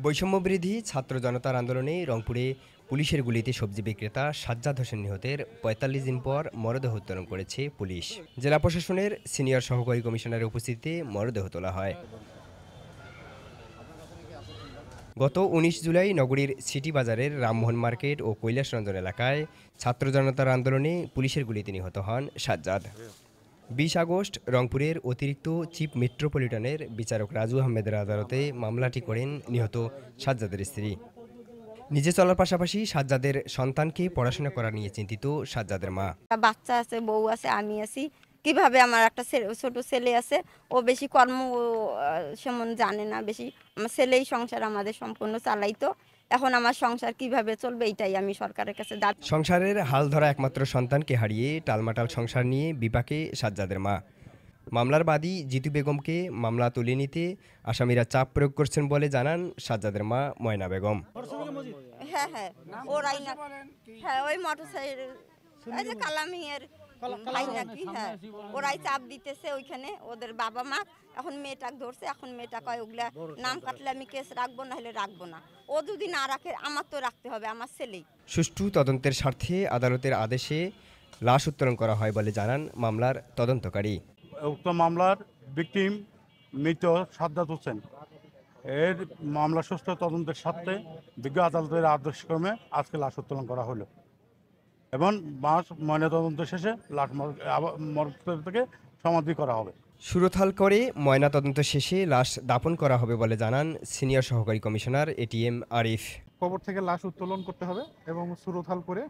বৈষম্যবিরোধী ছাত্র জনতার আন্দোলনে রংপুরে পুলিশের গুলিতে সবজি বিক্রেতা সাজ্জাদ হোসেন নিহতের ৪৫ দিন পর মরদেহ উত্তোলন করেছে পুলিশ। জেলা প্রশাসনের সিনিয়র সহকারী কমিশনারের উপস্থিতিতে মরদেহ তোলা হয়। গত ১৯ জুলাই নগরীর সিটি বাজারের রামমোহন মার্কেট ও কৈলাসরঞ্জন এলাকায় ছাত্র জনতার আন্দোলনে পুলিশের গুলিতে নিহত হন সাজ্জাদ। ২০ আগস্ট রংপুরের অতিরিক্ত চিফ মেট্রোপলিটনের বিচারক রাজু আহমেদের আদালতে মামলাটি করেন নিহত সাজ্জাদের স্ত্রী। নিজে চলার পাশাপাশি সাজ্জাদের সন্তানকে পড়াশোনা করা নিয়ে চিন্তিত সাজ্জাদের মা। বাচ্চা আছে, বউ আছে, আমি আছি, কিভাবে আমার একটা ছোট ছেলে আছে, ও বেশি কর্ম সেমন জানে না, বেশি আমার ছেলেই সংসার আমাদের সম্পূর্ণ চালাইতো। এখন আমার সংসার কিভাবে চলবে এটাই আমি সরকারের কাছে দাবি। সংসারের হাল ধরা একমাত্র সন্তানকে হারিয়ে টালমাটাল সংসার নিয়ে বিপাকে সাজ্জাদের মা। মামলার বাদী জিতু বেগমকে মামলা তুলে নিতে আসামিরা চাপ প্রয়োগ করছেন বলে জানান সাজ্জাদের মা ময়না বেগম। হ্যাঁ হ্যাঁ, ওরাই না, হ্যাঁ ওই মোটরসাইকেল এই যে কালামিয়ের ভাই নাকি, হ্যাঁ ওরাই চাপ দিতেছে ওইখানে ওদের বাবা মা। এখন মেয়েটাকে ধরছে, এখন মেয়েটা কয় ওগুলা নাম কাটলে আমি কেস রাখবো, না হলে রাখবো না। ও যদি না রাখে আমার তো রাখতে হবে, আমার ছেলেই। সুষ্ঠু তদন্তের স্বার্থে আদালতের আদেশে লাশ উত্তোলন করা হয় বলে জানান মামলার তদন্তকারী। উক্ত মামলার ভিকটিম মৃত সাজ্জাদ হোসেন এর মামলা সুষ্ঠু তদন্তের স্বার্থে বিজ্ঞ আদালতের আদেশক্রমে আজকে লাশ উত্তোলন করা হলো এবং ময়নাতদন্ত শেষে লাশ মরদেহ থেকে সমাধি করা হবে। সুরথাল করে ময়নাতদন্ত শেষে লাশ দাফন করা হবে বলে জানান সিনিয়র সহকারী কমিশনার এটিএম আরিফ। কবর থেকে লাশ উত্তোলন করতে হবে এবং সুরথাল করে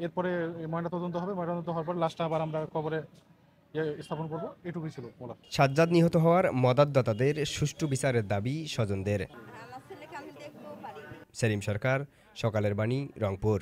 এরপরে ময়নাতদন্ত হবে। ময়নাতদন্ত হওয়ার পর লাশটা আবার আমরা কবরে স্থাপন করবো। এটুকুই ছিল। সাজ্জাদ নিহত হওয়ার মদতদাতাদের সুষ্ঠু বিচারের দাবি স্বজনদের। সেলিম সরকার, সকালের বাণী, রংপুর।